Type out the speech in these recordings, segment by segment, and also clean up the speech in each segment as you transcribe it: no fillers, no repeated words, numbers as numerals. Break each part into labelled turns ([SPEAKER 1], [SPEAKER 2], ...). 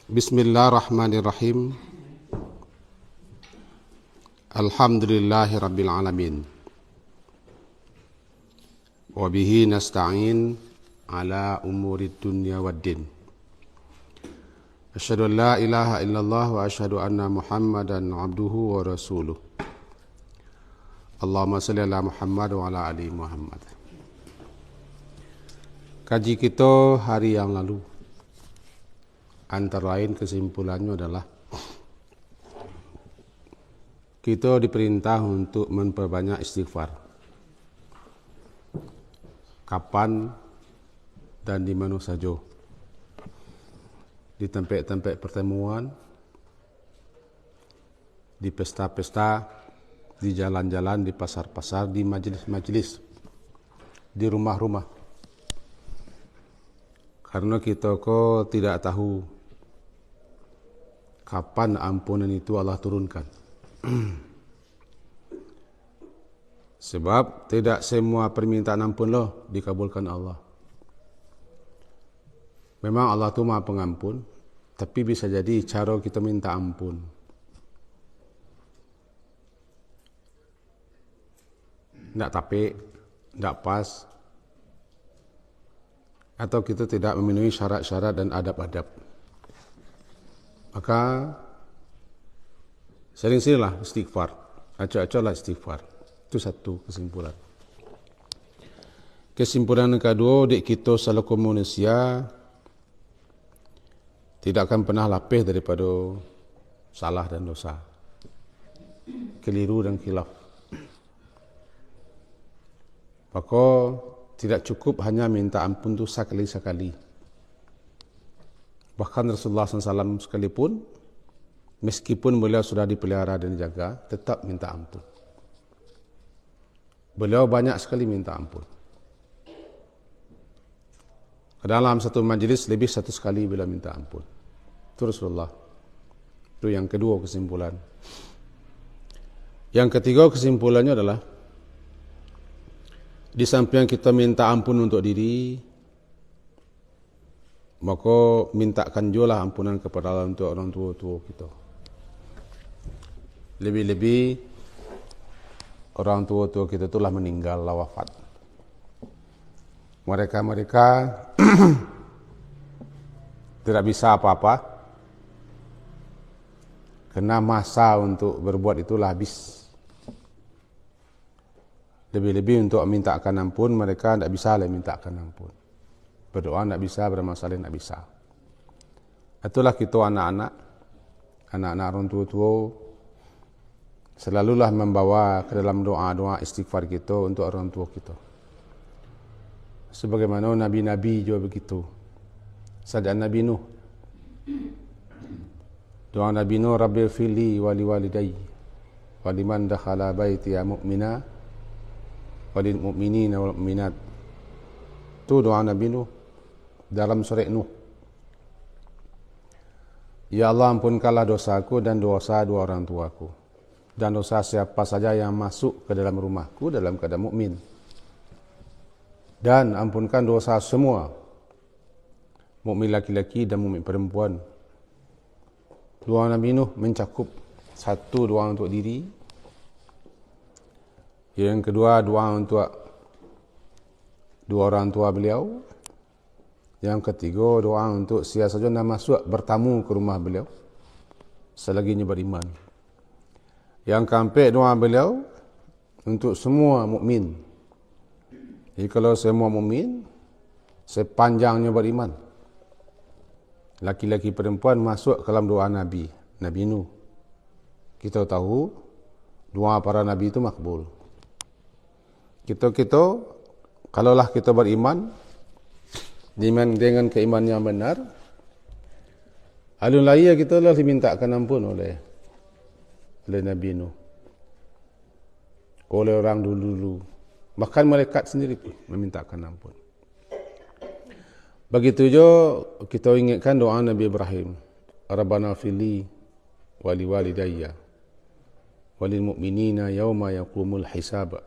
[SPEAKER 1] Bismillahirrahmanirrahim. Alhamdulillahi rabbil alamin. Wa bihi nasta'in ala umurid dunya waddin. Asyhadu an la ilaha illallah wa asyhadu anna Muhammadan abduhu wa rasuluh. Allahumma salli ala Muhammad wa ala ali Muhammad. Kaji kita hari yang lalu, antara lain kesimpulannya adalah kita diperintah untuk memperbanyak istighfar. Kapan dan di mana saja. Di tempat-tempat pertemuan, di pesta-pesta, di jalan-jalan, di pasar-pasar, di majlis-majlis, di rumah-rumah. Karena kita kok tidak tahu kapan ampunan itu Allah turunkan. Sebab tidak semua permintaan ampun loh dikabulkan Allah. Memang Allah itu Maha Pengampun, tapi bisa jadi cara kita minta ampun. Tidak tapik, tidak pas, atau kita tidak memenuhi syarat-syarat dan adab-adab. Maka sering-seringlah istighfar, acak-acaklah istighfar. Itu satu kesimpulan. Kesimpulan yang kedua, dik kita selaku manusia tidak akan pernah lapis daripada salah dan dosa, keliru dan khilaf. Maka tidak cukup hanya minta ampun itu sekali-sekali. Bahkan Rasulullah SAW sekalipun, meskipun beliau sudah dipelihara dan dijaga, tetap minta ampun. Beliau banyak sekali minta ampun. Dalam satu majlis lebih satu sekali beliau minta ampun. Itu Rasulullah. Itu yang kedua kesimpulan. Yang ketiga kesimpulannya adalah, di samping kita minta ampun untuk diri, maka mintakan juga ampunan kepada Allah untuk orang tua-tua kita. Lebih-lebih orang tua-tua kita telah meninggal, wafat. Mereka tidak bisa apa-apa, karena masa untuk berbuat itulah habis. Lebih-lebih untuk mintakan ampun, mereka tidak bisa mintakan ampun. Berdoa tidak bisa, bermasalah tidak bisa. Itulah kita anak-anak orang tua-tua, selalulah membawa ke dalam doa-doa istighfar kita untuk orang tua kita. Sebagaimana Nabi-Nabi juga begitu. Sajak Nabi Nuh, doa Nabi Nuh, Rabbi fili wali walidayya waliman dakhala baiti mu'mina walil mu'minina wal mu'minat. Itu doa Nabi Nuh dalam surah Nuh. Ya Allah, ampunkanlah dosaku dan dosa dua orang tuaku, dan dosa siapa saja yang masuk ke dalam rumahku dalam keadaan mukmin, dan ampunkan dosa semua mukmin laki-laki dan mukmin perempuan. Doa Nabi Nuh mencakup satu, doa untuk diri. Yang kedua, doa untuk dua orang tua beliau. Yang ketiga, doa untuk siapa saja yang masuk bertamu ke rumah beliau selagi beriman. Yang keempat, doa beliau untuk semua mukmin. Jadi kalau semua mukmin sepanjangnya beriman, laki-laki perempuan masuk ke dalam doa Nabi Nuh. Kita tahu doa para nabi itu makbul. Kita kalaulah kita beriman dengan keimanan yang benar, alun laya kita lah dimintakan ampun oleh Nabi Nuh, oleh orang dulu-dulu, bahkan malaikat sendiri pun memintakan ampun. Begitu juga kita ingatkan doa Nabi Ibrahim, Rabbana fili wali walidayya walil mu'minina yawma yaqumul hisab.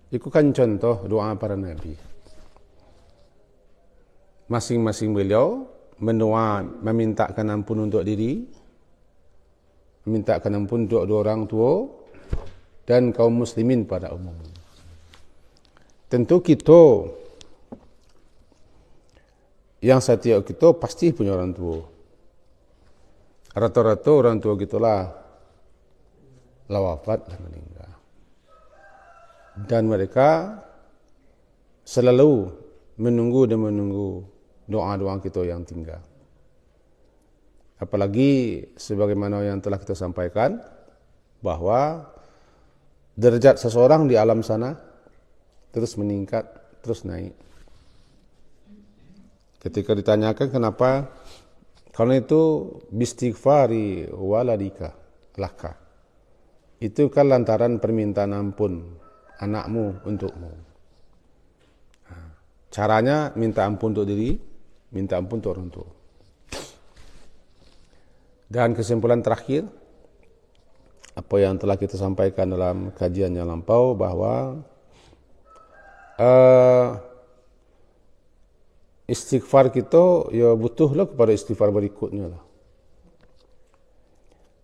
[SPEAKER 1] Itu kan contoh doa para nabi. masing-masing beliau memintakan ampun untuk diri, memintakan ampun untuk dua orang tua dan kaum muslimin pada umumnya. Tentu kita yang setiap kita pasti punya orang tua. Rata-rata orang tua kita lah wafat dan meninggal. Dan mereka selalu menunggu doa-doa kita yang tinggal. Apalagi sebagaimana yang telah kita sampaikan, bahwa derajat seseorang di alam sana terus meningkat, terus naik. Ketika ditanyakan kenapa, karena itu bistighfari waladika laka. Itu kan lantaran permintaan ampun anakmu untukmu. Caranya minta ampun untuk diri, minta ampun untuk orang tua. Dan kesimpulan terakhir, apa yang telah kita sampaikan dalam kajian yang lampau, bahwa istighfar kita ya butuhlah kepada istighfar berikutnya lah.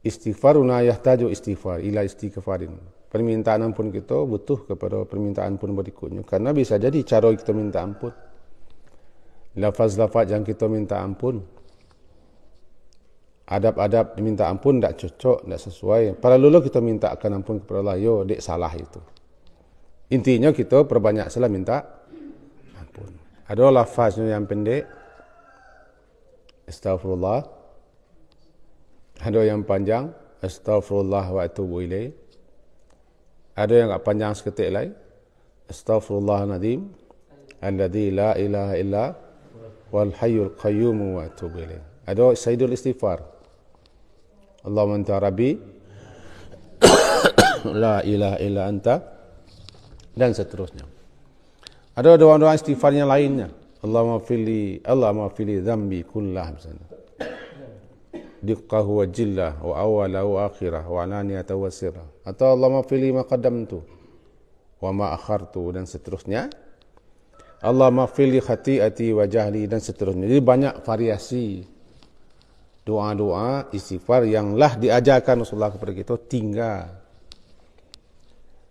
[SPEAKER 1] Istighfaruna yahtaju istighfar ila istighfarin. Permintaan ampun kita butuh kepada permintaan ampun berikutnya. Karena bisa jadi cara kita minta ampun, lafaz-lafaz yang kita minta ampun, adab-adab minta ampun tak cocok, tak sesuai. Para lulu kita minta akan ampun kepada Allah, yo dek salah itu. Intinya kita perbanyak salah minta ampun. Ada lafaznya yang pendek, astaghfirullah. Ada yang panjang, astaghfirullah wa atubu ilaih. Ada yang agak panjang seketik lain, astaghfirullahaladzim alladzi la ilaha illa wal hayyul qayyum wa atubu ilaih. Ada sayyidul istighfar, Allahumma anta rabbi la ilaha illa anta, dan seterusnya. Ada doa-doa istighfar yang lainnya, Allahumma fili dhambi kullah, misalnya diqqahu wa jillah wa awalahu wa akhirah wa alaniyata wa sirrah, atau Allahumma fili ma qaddamtu wa ma akhartu, dan seterusnya. Allahumma fili khati'ati wa jahli, dan seterusnya. Jadi banyak variasi doa-doa istighfar yang lah diajarkan Rasulullah kepada kita, tinggal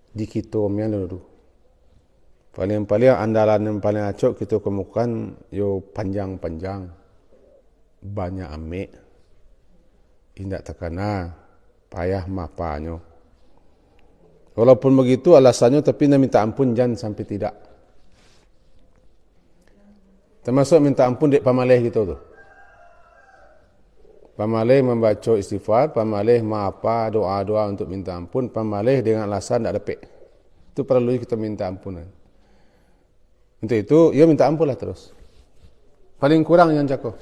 [SPEAKER 1] di kita yang dulu. Paling-paling andalan yang paling acok kita kemukan yo panjang-panjang, banyak amik, indak tekana, payah mapanya. Walaupun begitu alasannya, tapi nak minta ampun jangan sampai tidak. Termasuk minta ampun dek pamalih gitu tu. Pamalih membaca istighfar, pamalih apa doa-doa untuk minta ampun, pamalih dengan alasan tak dapat. Itu perlu kita minta ampunan. Untuk itu, ya minta ampun lah terus. Paling kurang yang cakap,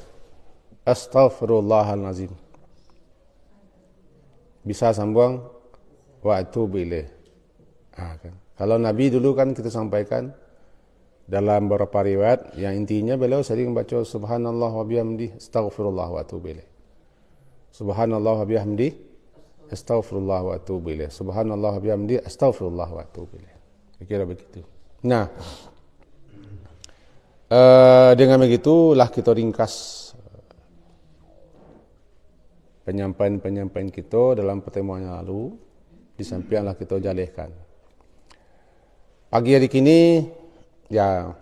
[SPEAKER 1] astaghfirullahalazim. Bisa sambung wa atubu ilaih. Kan. Kalau Nabi dulu kan kita sampaikan dalam beberapa riwayat yang intinya beliau sering membaca subhanallah wa bihamdi astaghfirullah wa atubu ilaih. Subhanallah wa bihamdi astaghfirullah wa atubu ilaih. Subhanallah wa bihamdi astaghfirullah wa atubu ilaih. Kira begitu. Nah, dengan begitulah kita ringkas penyampaian kita dalam pertemuan yang lalu. Di sampinglah kita jalihkan. Pagi hari ini, ya,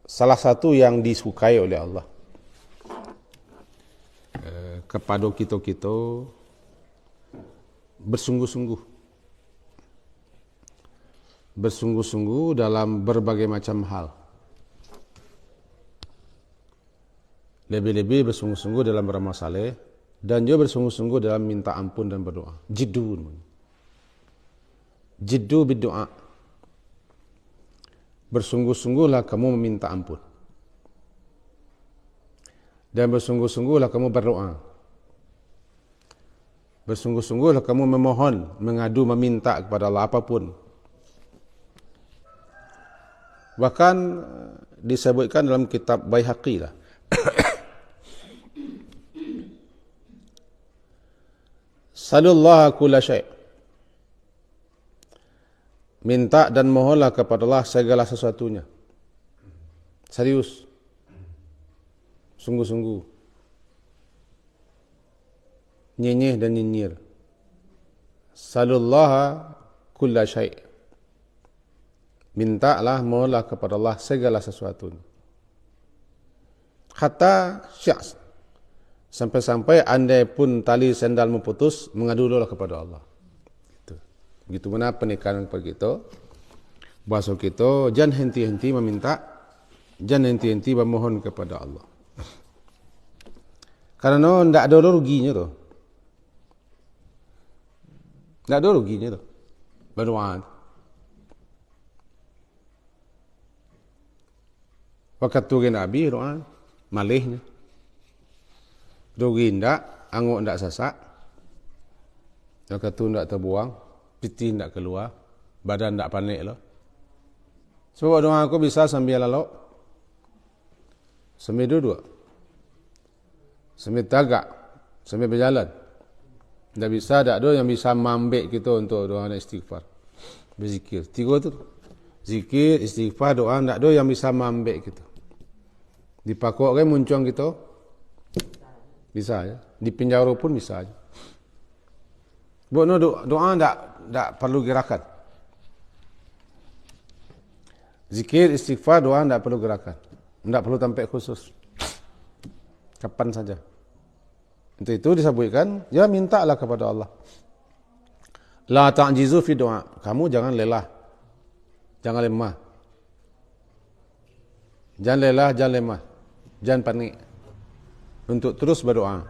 [SPEAKER 1] salah satu yang disukai oleh Allah kepada kita bersungguh-sungguh dalam berbagai macam hal. Lebih-lebih bersungguh-sungguh dalam beramal saleh, dan juga bersungguh-sungguh dalam minta ampun dan berdoa. Jiddu berdoa. Bersungguh-sungguhlah kamu meminta ampun. Dan bersungguh-sungguhlah kamu berdoa. Bersungguh-sungguhlah kamu memohon, mengadu, meminta kepada Allah apapun. Bahkan disebutkan dalam kitab Baihaqi lah. Sallallahu kulla syai'. Minta dan mohonlah kepada Allah segala sesuatunya. Serius. Sungguh-sungguh. Nyenyeh dan nyinyir. Salullaha kulla syai'. Mintalah, mohonlah kepada Allah segala sesuatu. Hatta sya's. Sampai-sampai andai pun tali sandalmu putus, mengadulah kepada Allah. Begitu mana penekanan kepada kita. Bahasa kita, jangan henti-henti meminta, jangan henti-henti memohon kepada Allah. Karena tidak ada ruginya tu. Tidak ada ruginya tu. Berdoa. Waktu tu Nabi doa, malihnya. Rugi tidak, anguk tidak sasak. Waktu tu tidak terbuang, piti tidak keluar, badan tidak panik lah. Sebab doa aku bisa sambil lalu, sambil duduk, sambil tagak, sambil berjalan. Tak bisa, tak ada yang bisa mambek kita untuk doa dan istighfar. Berzikir. Tiga tu. Zikir, istighfar, doa, tak ada yang bisa mambek kita. Dipakok kan muncung kita, bisa ya. Di penjara pun bisa aja. Buat doa tak perlu gerakan. Zikir, istighfar, doa tak perlu gerakan. Tak perlu tampil khusus. Kapan saja. Untuk itu disebutkan, ya mintalah kepada Allah. La ta'jizu fi doa. Kamu jangan lelah. Jangan lemah. Jangan lelah, jangan lemah. Jangan panik. Untuk terus berdoa.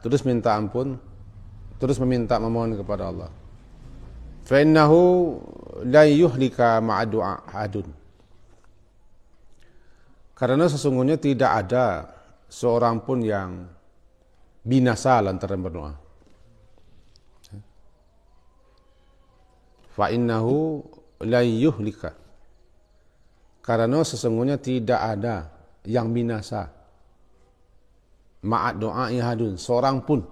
[SPEAKER 1] Terus minta ampun. Terus meminta memohon kepada Allah. Fa innahu la yuhlika ma'a du'a adun. Karena sesungguhnya tidak ada seorang pun yang binasa lantaran berdoa. Fa innahu la yuhlika. Karena sesungguhnya tidak ada yang binasa. Ma'ad doa ihadun, seorang pun.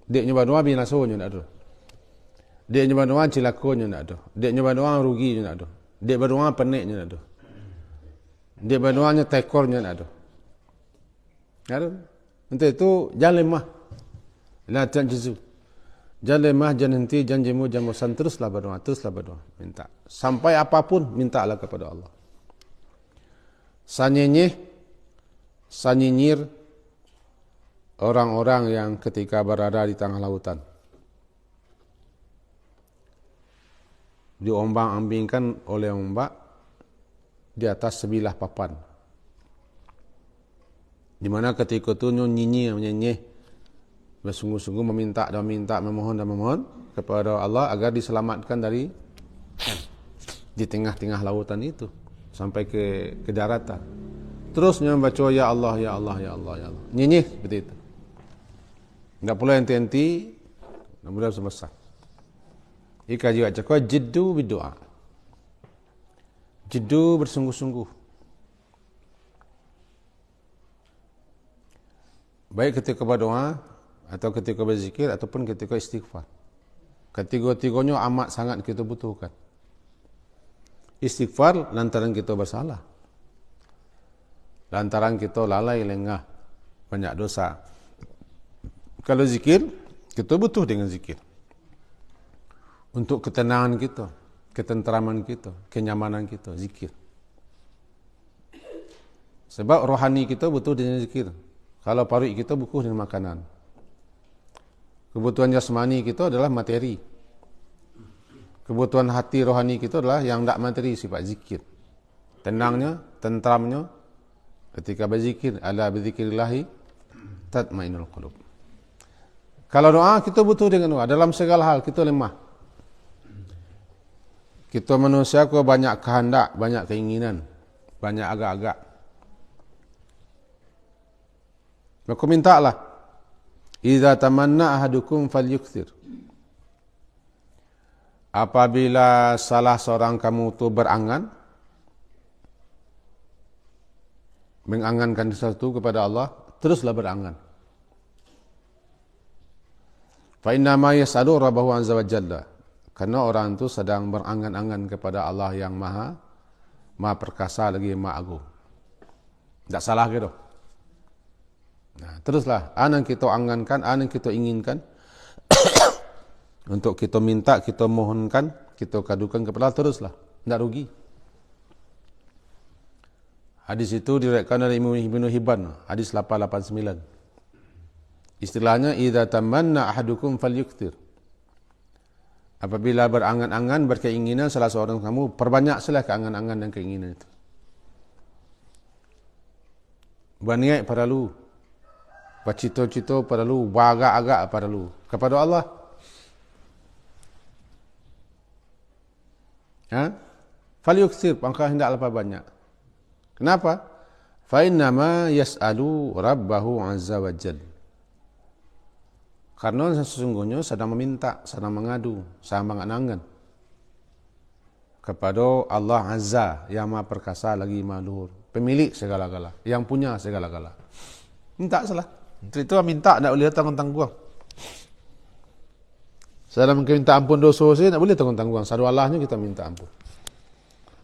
[SPEAKER 1] Dia nyoba doa binasanya tak ada. Dia nyoba doa cilakonya tak ada. Dia nyoba doa ruginya tak ada. Dia berdoa peniknya tak ada. Dia berdoanya tekornya tak ada. Tak ada. Untuk itu jangan lemah. La ta'jizu. Jangan lemah, jangan henti, jangan jemu, jangan bosan. Teruslah berdoa, teruslah berdoa. Minta. Sampai apapun, mintalah kepada Allah. Sanyinyir orang-orang yang ketika berada di tengah lautan. Diombang-ambingkan oleh ombak di atas sebilah papan. Di mana ketika itu nyinyir, bersungguh-sungguh meminta, memohon kepada Allah agar diselamatkan dari di tengah-tengah lautan itu sampai ke daratan. Terusnya membaca ya Allah, ya Allah, ya Allah, ya Allah. Nyinyir seperti itu. Tak perlu henti-henti, mudah selesai. Jika juga cakap jiddu berdoa. Jiddu bersungguh-sungguh. Baik ketika berdoa atau ketika berzikir ataupun ketika istighfar. Ketiga-tiganya amat sangat kita butuhkan. Istighfar lantaran kita bersalah. Lantaran kita lalai lengah, banyak dosa. Kalau zikir, kita butuh dengan zikir. Untuk ketenangan kita, ketenteraman kita, kenyamanan kita, zikir. Sebab rohani kita butuh dengan zikir. Kalau parit kita butuh dengan makanan. Kebutuhan jasmani kita adalah materi. Kebutuhan hati rohani kita adalah yang tak materi, sifat zikir. Tenangnya, tenteramnya, ketika berzikir, ala bizikrillahi tatmainul qulub. Kalau doa, kita butuh dengan doa. Dalam segala hal, kita lemah. Kita manusia kau banyak kehendak, banyak keinginan, banyak agak-agak. Maka mintalah. Iza tamanna ahadukum falyukthir. Apabila salah seorang kamu itu berangan, mengangankan sesuatu kepada Allah, teruslah berangan. Fa inna ma yas'alu rabbahu azza wa jalla. Karena orang itu sedang berangan-angan kepada Allah yang maha perkasa lagi maha agung. Tak salah ke tu? Nah, teruslah, apa yang kita angankan, apa yang kita inginkan, untuk kita minta, kita mohonkan, kita kadukan kepada Allah, teruslah. Tak rugi. Hadis itu diriwayatkan oleh Ibnu Hibban, hadis 889. Istilahnya, idza tamanna ahadukum falyukthir. Apabila berangan-angan, berkeinginan salah seorang kamu, perbanyaklah keangan-angan dan keinginan itu. Berniat perlu, bercita-cita perlu, beragak-agak perlu kepada Allah. Falyukthir, maka hendaklah banyak. Kenapa? Fa innama yas'alu rabbahu azza wa jalla. Karena sesungguhnya sedang meminta, sedang mengadu, sedang mengangan kepada Allah Azza yang Maha Perkasa lagi Maha Luhur, pemilik segala-gala, yang punya segala-gala. Minta salah. Itu minta tak boleh tanggung-tanggung. Sedang minta ampun dosa saya tak boleh tanggung-tanggung. Sadu Allahnya kita minta ampun.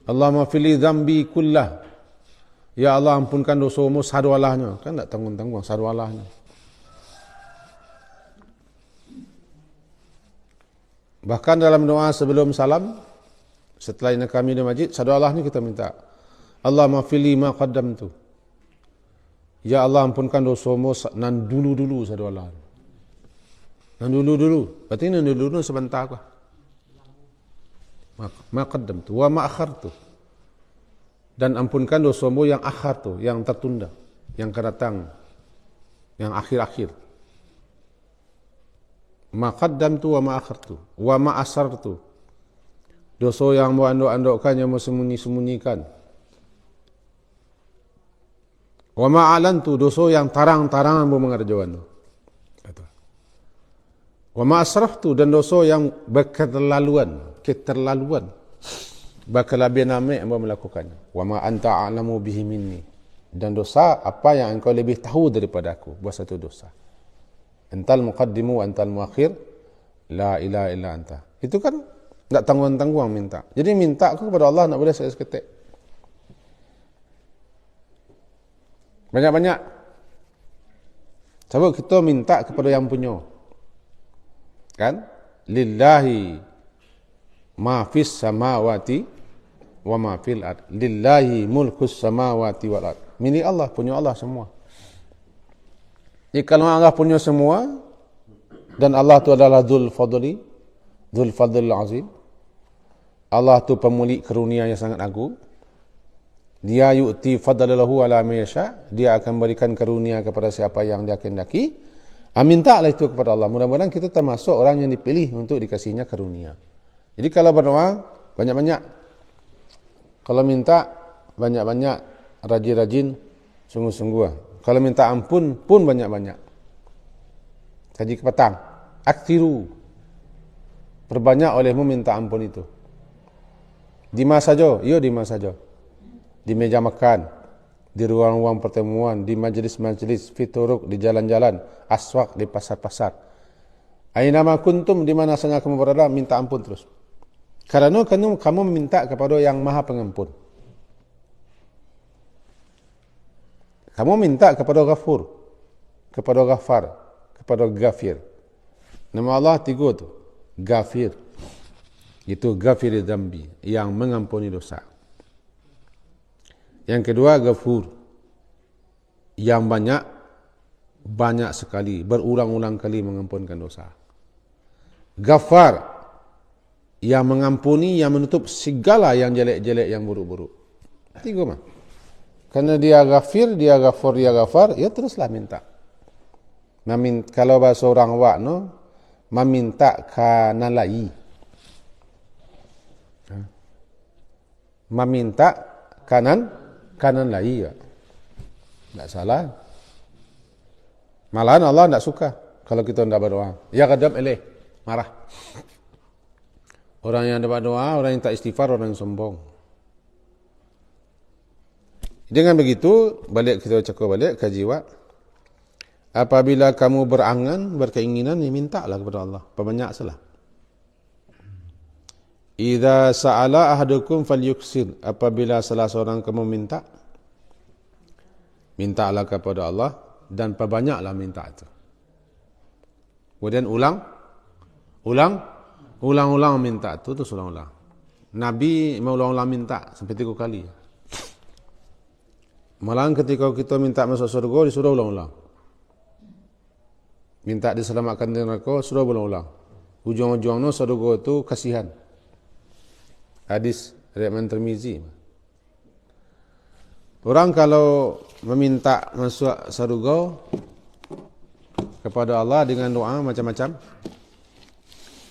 [SPEAKER 1] Allahumma fili dzambi kullah. Ya Allah ampunkan dosamu sadu Allahnya. Kan tak tanggung-tanggung sadu Allahnya. Bahkan dalam doa sebelum salam, setelah ini kami di masjid, sadu Allah ni kita minta, Allah ma'fili ma qaddamtu. Ya Allah ampunkan dosamu nan dulu-dulu sadu Allah. Nan dulu-dulu. Berarti nan dulu-dulu sebentar kah? Ma qaddamtu wa ma akhartu. Dan ampunkan dosamu yang akhir tu, yang tertunda, yang akan datang, yang akhir-akhir. Ma qaddamtu wa ma akhartu wa ma asartu. Dosa yang mu andok-andokkan, yang mu sembunyi-sembunyikan. Wa ma alantu, dosa yang tarang-tarangan mu mengerjakan. Wa ma asraftu, dan dosa yang keterlaluan. Berkelebihan amik yang melakukannya. Wa ma anta a'lamu bihi minni, dan dosa apa yang engkau lebih tahu daripada aku, buat satu dosa. Antal muqaddimu antal muakhir, la ilaha illa anta. Itu kan tak tanggung-tanggung minta. Jadi minta aku kepada Allah nak boleh seketik. Banyak-banyak. Sebab kita minta kepada yang punya. Kan? Lillahi ma fis samawati wa ma fil ard. Lillahi mulkus samawati wal ard. Milik Allah, punya Allah semua. Jadi kalau Allah punya semua, dan Allah tu adalah Dzul Fadli Azim, Allah tu pemilik karunia yang sangat agung, dia yu'ti fadlahu ala man yasha, dia akan berikan karunia kepada siapa yang dia kehendaki. Mintalah itu kepada Allah. Mudah-mudahan kita termasuk orang yang dipilih untuk dikasihnya karunia. Jadi kalau berdoa, banyak-banyak. Kalau minta, banyak-banyak, rajin-rajin, sungguh-sungguh. Kalau minta ampun pun banyak-banyak. Kaji ke petang. Aktiru. Perbanyak olehmu minta ampun itu. Di mana saja? Ya, di mana saja. Di meja makan, di ruang-ruang pertemuan, di majlis-majlis, fituruk, di jalan-jalan, aswak, di pasar-pasar. Aina ma kuntum, di mana saja kamu berada, minta ampun terus. Karena kamu meminta kepada yang Maha Pengampun. Kamu minta kepada Ghafur, kepada Ghaffar, kepada Ghafir. Nama Allah 3 tu. Ghafir. Itu Ghafir dzambi, yang mengampuni dosa. Yang kedua Ghafur, yang banyak sekali, berulang-ulang kali mengampunkan dosa. Ghaffar, yang mengampuni, yang menutup segala yang jelek-jelek, yang buruk-buruk. 3 mah. Karena dia Ghafir, dia Ghafur, dia Ghaffar, ya teruslah minta. Kalau bahasa orang wak no, meminta kanalai. Meminta kanan lai ya. Tak salah. Malahan Allah tak suka kalau kita tidak berdoa. Ya kadam eleh, marah. Orang yang tidak berdoa, orang yang tak istighfar, orang yang sombong. Dengan begitu, kita cakap balik ke jiwa. Apabila kamu berangan, berkeinginan, mintalah kepada Allah. Perbanyak salah. Idza sa'ala ahadukum falyuksir. Apabila salah seorang kamu minta, Mintalah kepada Allah dan perbanyaklah minta itu. Kemudian ulang-ulang minta itu, terus ulang-ulang. Nabi mau ulang-ulang minta sampai 3 kali. Malah ketika kita minta masuk surga, disuruh ulang-ulang. Minta diselamatkan dari neraka, suruh ulang-ulang. Ujung-ujungnya surga itu kasihan. Hadis riwayat Tirmizi. Orang kalau meminta masuk surga kepada Allah dengan doa macam-macam,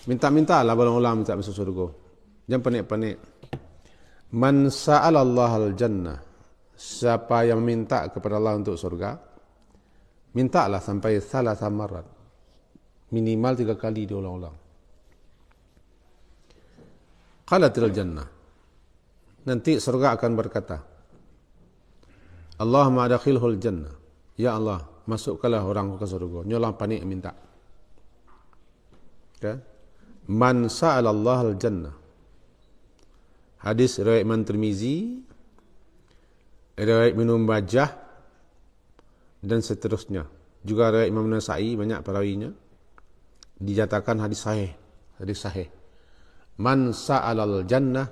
[SPEAKER 1] minta-mintalah berulang-ulang minta masuk surga. Jangan penik-penik. Man sa'alallah al-jannah, siapa yang minta kepada Allah untuk surga, mintalah sampai salasa marat, minimal 3 kali diulang-ulang. Qalatil jannah, nanti surga akan berkata, Allahumma adakhilhul jannah, ya Allah, masukkanlah orang ke surga. Nyolang panik minta. Okay? Man sa'alallah al-jannah. Hadis riwayat Imam Tirmizi, riwayat Ibnu Majah dan seterusnya. Juga riwayat Imam Nasa'i, banyak perawinya. Dijatakan hadis sahih. Hadis sahih. Man sa'alal jannah,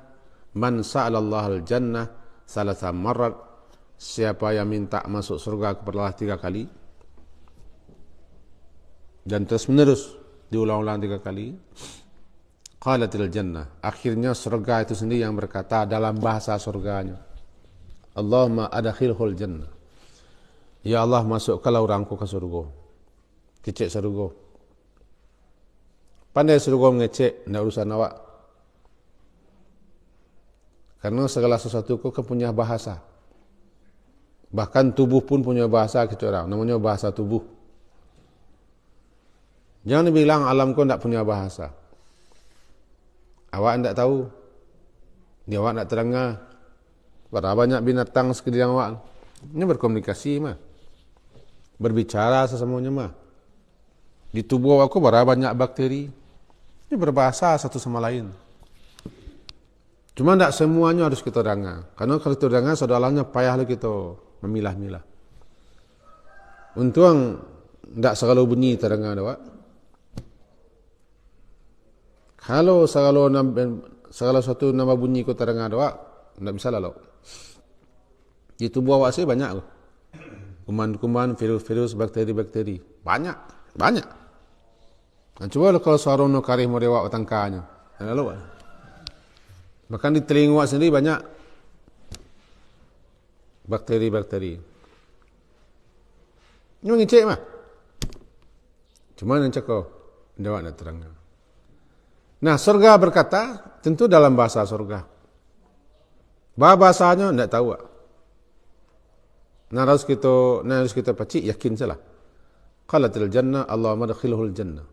[SPEAKER 1] man sa'alallah al-jannah salasa marrat. Siapa yang minta masuk surga kepada Allah 3 kali dan terus menerus diulang-ulang 3 kali, qalatil jannah, akhirnya surga itu sendiri yang berkata dalam bahasa surganya, Allahumma adakhilhul jannah, ya Allah, masukkanlah orangku ke surga. Kecek surga. Pandai surga mengecek, tidak urusan awak. Karena segala sesuatu kau punya bahasa. Bahkan tubuh pun punya bahasa kita orang, namanya bahasa tubuh. Jangan bilang alam kau tidak punya bahasa. Awak tidak tahu, dia awak tidak terdengar. Berapa banyak binatang sekeliling awak. Ini berkomunikasi mah, berbicara sesamanya mah. Di tubuh awak berapa banyak bakteri. Ini berbahasa satu sama lain. Cuma tidak semuanya harus kita dengar. Karena kalau kita dengar, saudaranya payahlah kita memilah-milah. Untung tidak segala bunyi terdengar awak. Kalau segala satu nama bunyi kau terdengar awak, tidak bisa lalu. Di tubuh awak sih banyak. Kuman-kuman, virus-virus, bakteri-bakteri. Banyak. Nah, coba kalau suara no karih mau dewak tangkanya. Lalu. Bahkan di telinga awak sendiri banyak bakteri-bakteri. Ini mengecek mah. Cuma yang cakap, jawab nak terangkan. Nah, surga berkata, tentu dalam bahasa surga. Bahasanya tidak tahu. Nah, harus kita pacik, yakin salah. Qalatil jannah, Allahumma adkhilhul jannah.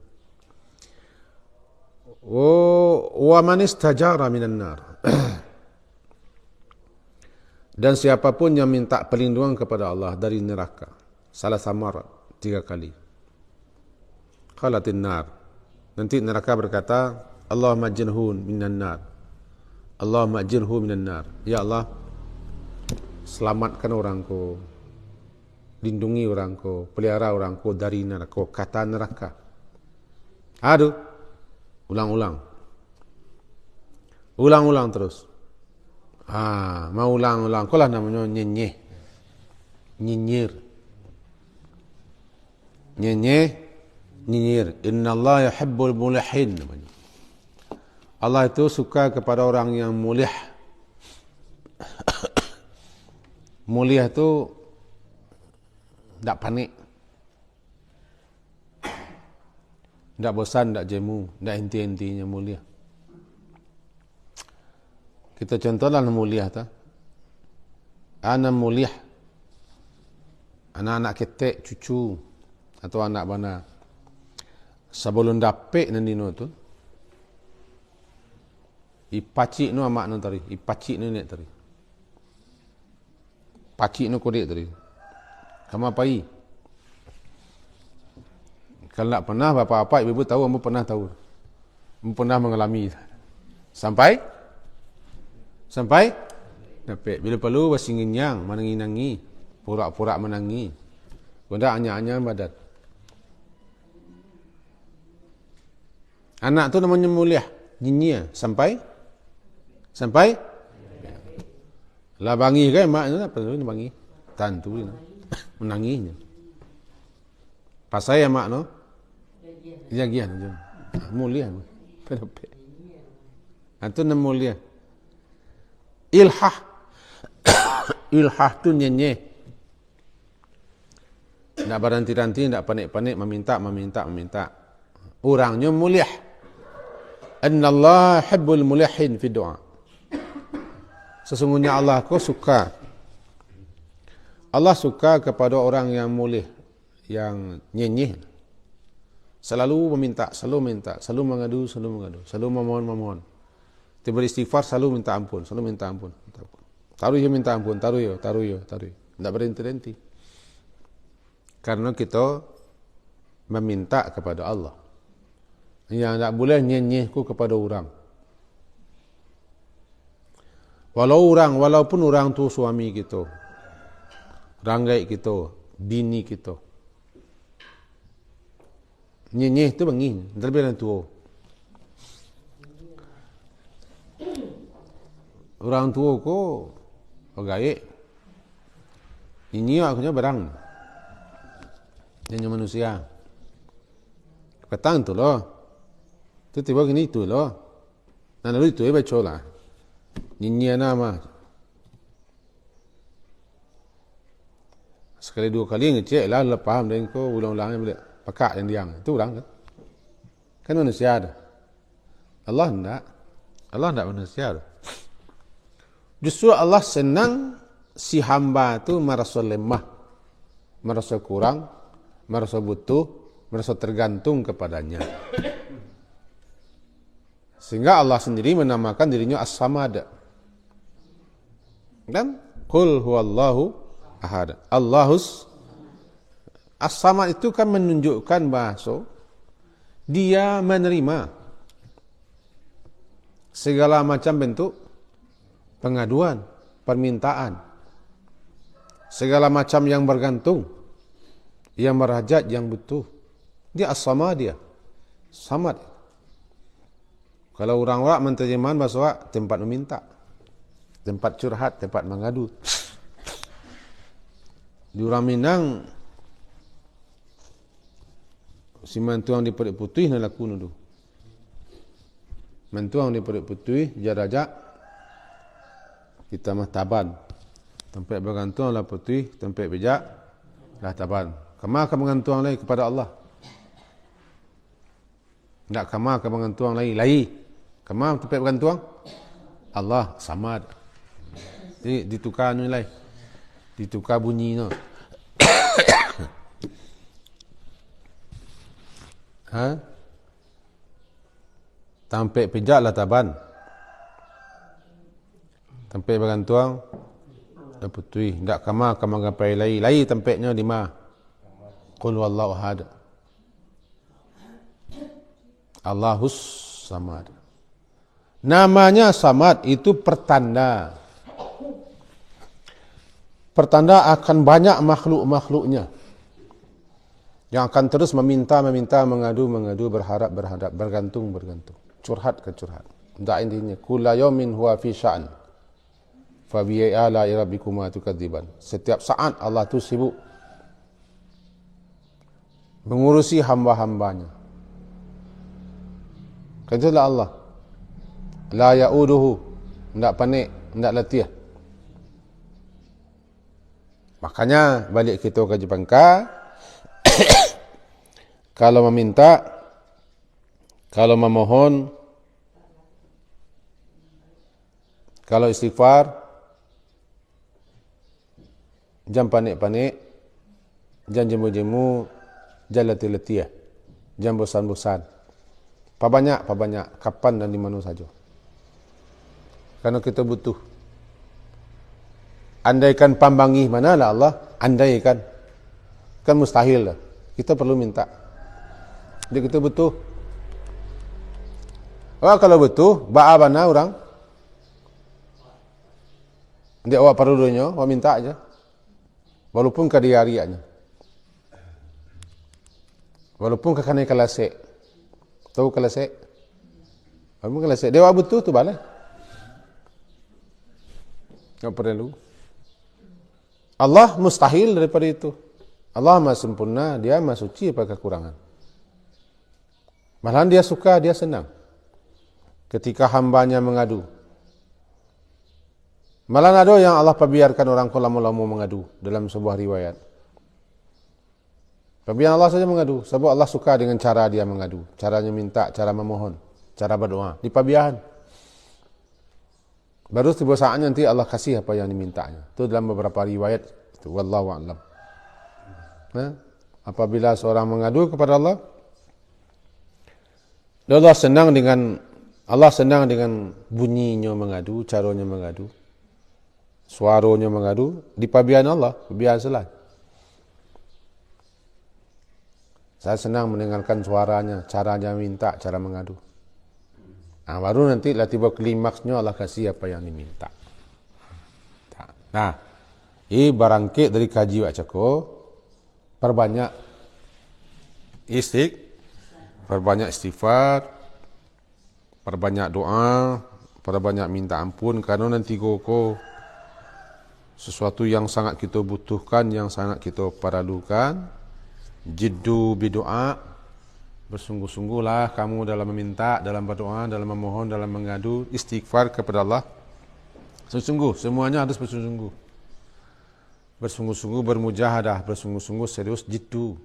[SPEAKER 1] Wa man istajara minan nar. Dan siapapun yang minta perlindungan kepada Allah dari neraka, salah samarat 3 kali. Qalatin nar. Nanti neraka berkata, Allahumma ajirhu minan nar. Allahumma ajirhu minan nar. Ya Allah, selamatkan orangku, lindungi orangku, pelihara orangku dari neraka, kata neraka. Aduh, ulang-ulang terus. Mau ulang-ulang, itulah namanya nyinyir. Inna Allah yuhibbul mulihin. Allah itu suka kepada orang yang mulih. Mulih itu tidak panik, tidak bosan, tidak jemu, tidak inti-intinya mulia. Kita contohlah mulia ta. Anak mulia, anak-anak ketek, cucu atau anak bana. Sebelum dapet nandino tu, ipacik no amak no tari, ipacik no nek tari. Pacik no kodek tari. Kamu apai? Kalau tak pernah bapa-bapa ibu tahu, kamu pernah tahu. Kamu pernah mengalami. Sampai dapat. Bila perlu basi ngenyang, manangi-nangi. pura-pura menangi. Benda hanya badan. Anak tu namanya mulia, nyinyia sampai lah bangi kan mak tu apa tu bangi. Tantu dia. Menanginya. Pasal ya mak no. Jagian je. Mulia. Kenapa? Itu nama mulia. Ilhah. Ilhah tu nyenye. Nak berhenti-henti, nak panik-panik, meminta. Orangnya mulia. Inna Allah hibbul mulihin fi doa. Sesungguhnya Allah suka. Allah suka kepada orang yang mulih, yang nyenyih. Selalu meminta, selalu mengadu, selalu memohon. Tiba istighfar, selalu minta ampun. Taruh ya minta ampun, taruh ya. Tidak berhenti-henti. Karena kita meminta kepada Allah. Yang tak boleh nyenyihku kepada orang. Walaupun orang tu suami kita, ranggai kita, bini kita. Nyenyih tu bangin, terlebih dari tua. Orang tua ko pegawai. Nyenyih akhirnya barang. Nyenyih manusia. Petang tu loh. Tu tiba gini tu loh. Nah lalu itu baca lah. Nyenyih nama. Sekali dua kali ngecek lah, lepas faham dan kau ulang-ulangnya boleh pakak yang diang. Itu orang kan? Kan manusia ada. Allah tidak manusia ada. Justru Allah senang si hamba tu merasa lemah, merasa kurang, merasa butuh, merasa tergantung kepadanya. Sehingga Allah sendiri menamakan dirinya As-Samad. Dan Qul huwallahu ahad. Allahus As-Samad itu kan menunjukkan bahasa dia menerima segala macam bentuk pengaduan, permintaan, segala macam yang bergantung, yang merajat, yang butuh. Dia As-Samad dia. Samad. Kalau orang menterjemahkan bahasa tempat meminta, tempat curhat, tempat mengadu. Di orang Minang, si mantuang di Perut Putih nak laku nudu. Mantuang di Perut Putih jarak kita mah taban. Tempat bergantung lah putih, tempat bijak lah taban. Kemah akan mengantuang lagi kepada Allah. Tak kemah akan mengantuang lagi. Kemah tempat bergantung Allah Samad. Jadi ditukar nilai. Ditukar bunyi no. Tampek pijak lah taban. Tampek bergantung dah putih. Tak kama gapai lai tampeknya di ma. Qul wallahu ahad. Allahus Samad. Namanya Samad itu pertanda. Pertanda akan banyak makhluk-makhluknya yang akan terus meminta, mengadu, berharap, bergantung, curhat ke curhat. Tak intinya, kulla yaumin huwa fi sya'an. Fa bi ala'i rabbikuma tukadziban. Setiap saat Allah tu sibuk mengurusi hamba-hambanya. Katalah Allah, la ya'uduhu, tidak panik, tidak letih. Makanya balik kita ke Jepangka, kalau meminta, kalau memohon, kalau istighfar, jangan panik-panik, jangan jemu-jemu, jangan letih-letih, jangan bosan-bosan. Pabanyak, kapan dan di mana saja. Karena kita butuh. Andaikan pambangi manalah Allah, andaikan. Kan mustahil lah. Kita perlu minta. Jadi kita butuh. Kalau butuh, ba'a bana orang. Dia awak perlunya, awak minta aja. Walaupun kadiyarianya. Walaupun kakane kalasek. Tahu kalasek? Walaupun kalasek. Dewa betul tu bala. Tak perlu. Allah mustahil daripada itu. Allah maha sempurna, dia maha suci daripada kekurangan. Malahan dia suka, dia senang ketika hambanya mengadu. Malahan ada yang Allah pabiarkan orang ko lama-lama mengadu dalam sebuah riwayat. Pabiarkan Allah saja mengadu, sebab Allah suka dengan cara dia mengadu, caranya minta, cara memohon, cara berdoa. Dipabiarkan. Baru tiba saatnya nanti Allah kasih apa yang dimintanya. Itu dalam beberapa riwayat. Itu wallahu a'lam. Apabila seorang mengadu kepada Allah, Allah senang dengan bunyinya mengadu, caranya mengadu, suaranya mengadu. Dipabian Allah, biasalah. Saya senang mendengarkan suaranya, caranya minta, cara mengadu. Nah, baru nanti lah tiba klimaksnya Allah kasih apa yang diminta. Nah, ini barangkit dari kaji Wak Cako, perbanyak istighfar, perbanyak doa, perbanyak minta ampun, karena nanti koko sesuatu yang sangat kita butuhkan, yang sangat kita perlukan. Jiddu bidoa, bersungguh-sungguhlah kamu dalam meminta, dalam berdoa, dalam memohon, dalam mengadu, istighfar kepada Allah. Sungguh, semuanya harus bersungguh-sungguh. Bersungguh-sungguh bermujahadah, bersungguh-sungguh serius, jiddu.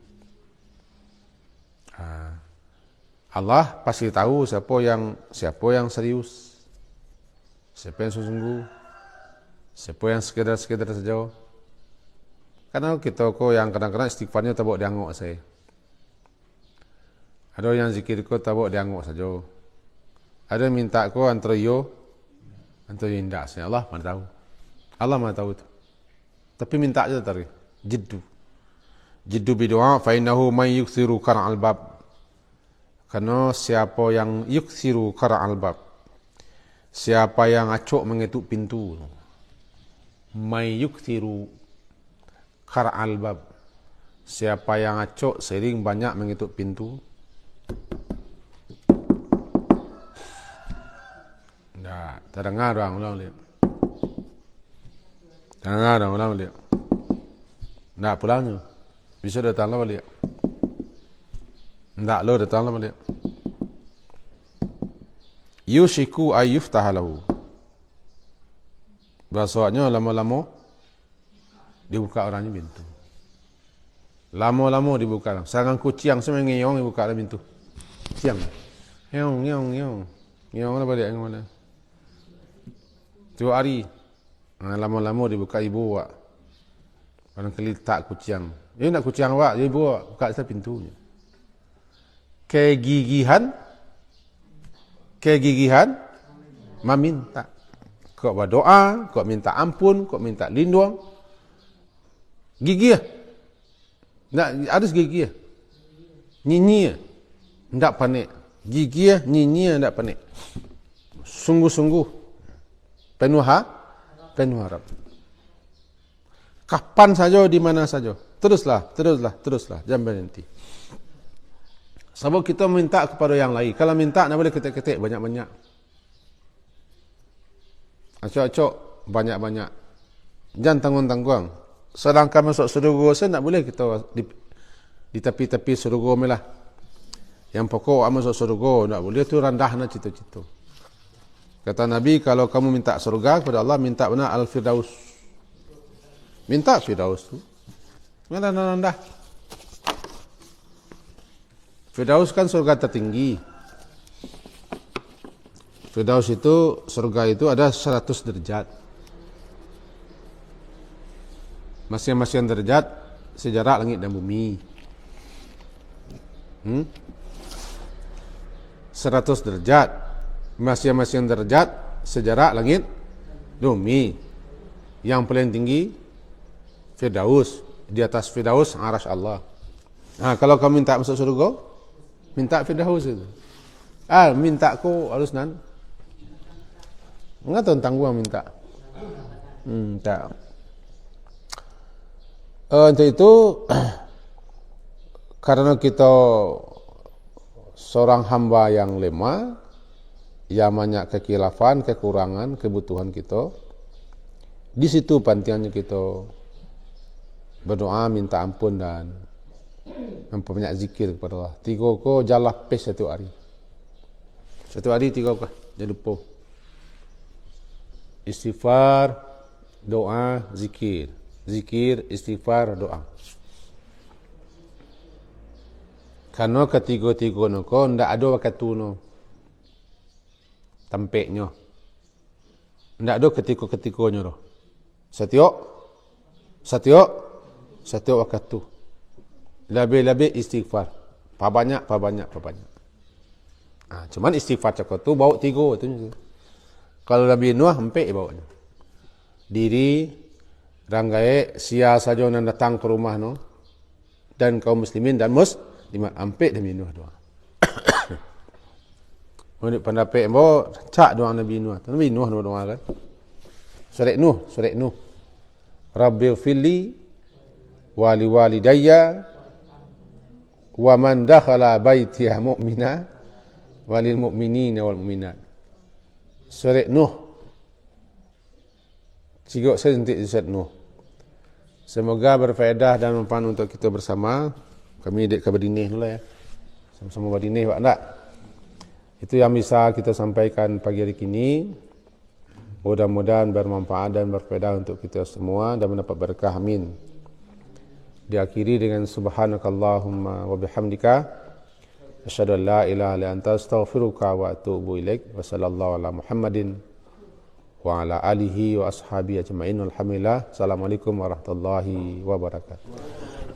[SPEAKER 1] Allah pasti tahu siapa yang serius, siapa yang sungguh, siapa yang sekedar saja. Karena kita kok yang kadang-kadang istighfarnya tak bawa diangguk saya. Ada yang zikir ko tak bawa diangguk saja. Ada yang minta ko antara yo indah. Allah mana tahu. Allah mana tahu itu. Tapi minta aja tadi. Jiddu bidoa fa innahu man yukthiru qara'al bab. Karena siapa yang yukthiru qara'al bab, siapa yang acok mengetuk pintu, may yukthiru qara'al bab, siapa yang acok sering banyak mengetuk pintu. Nah, terdengar ulang lihat. Terdengar ulang lihat. Nah, pulangnya bisa datang lama lihat. Tak lo datang lama lihat. Yushiku ayyuftah lahu. Bahasanya lama-lama dibuka orangnya pintu. Lama-lama dibuka. Sarang kucing semua ngeyong dibuka pintu. Siang. Ngeyong. Ngeyong apa dia yang mana? 2 hari. Lama-lama dibuka ibu awak. Barangkali tak kucing. Dia nak kucing awak, ibu awak buka saya pintunya. Kegigihan meminta. Kau berdoa, kau minta ampun, kau minta lindung. Gigih. Nak harus gigih. Nyinyi. Ndak panik. Gigih, nyinyi ndak panik. Sungguh-sungguh. Penuh harap. Kapan saja, di mana saja. Teruslah. Jangan berhenti. Sebab kita minta kepada yang lain. Kalau minta, nak boleh ketik-ketik banyak-banyak. Acok-acok banyak-banyak. Jangan tanggung-tanggung. Sedangkan masuk surga saya nak boleh kita di tepi-tepi surga melah. Yang pokok masuk surga nak boleh tu rendah nak cita-cita. Kata Nabi, kalau kamu minta surga kepada Allah, minta benar al-firdaus. Minta firdaus tu. Mana rendah. Firdaus kan surga tertinggi. Firdaus itu, surga itu ada 100 derajat. Masing-masing derajat sejarak langit dan bumi. 100 derajat. Masing-masing derajat sejarak langit bumi. Yang paling tinggi Firdaus. Di atas Firdaus arasy Allah. Nah, kalau kamu minta masuk surga, minta Firdaus itu. Minta ko harus nan. Enggak tentang gua minta. Tak. Untuk itu karena kita seorang hamba yang lemah, yang banyak kekhilafan, kekurangan, kebutuhan kita, di situ pentingnya kita berdoa, minta ampun dan memperbanyak zikir kepada Allah. 3 ko jalan pes satu hari. Satu hari 3 ko, jangan lupa. Istighfar, doa, zikir. Zikir, istighfar, doa. Karena ketiga-tiga no ko ndak ada waktu no. Tampeknya. Ndak ada ketika-ketikanya no. Setiap waktu. Lebih-lebih istighfar. Banyak. Cuman istighfar cakap tu bawa 3 tu. Kalau lebih nuah hampir bawa. Diri ranggai sia saja yang datang ke rumah no dan kaum muslimin dan muslimat hampir demi nuah doa. Menurut pendapat bawa cak doa Nabi Nuh. Nabi Nuh doa kan. Surat Nuh. Rabbighfirli wa liwalidayya wa man dakhala baitiya mu'mina walil mu'minina wal mu'minat. Surat Nuh. Cikgu saya nanti surat Nuh. Semoga berfaedah dan manfaat untuk kita bersama. Kami dek ke berdinih dulu ya. Sama-sama berdinih Pak enggak? Itu yang bisa kita sampaikan pagi hari ini. Mudah-mudahan bermanfaat dan berfaedah untuk kita semua dan mendapat berkah. Amin. Diakhiri dengan subhanakallahumma wa bihamdika asyhadu an la ilaha illa anta astaghfiruka wa atubu ilaik. Wa sallallahu ala Muhammadin wa ala alihi wa ashabihi ajma'in. Alhamdulillah. Assalamualaikum warahmatullahi wabarakatuh.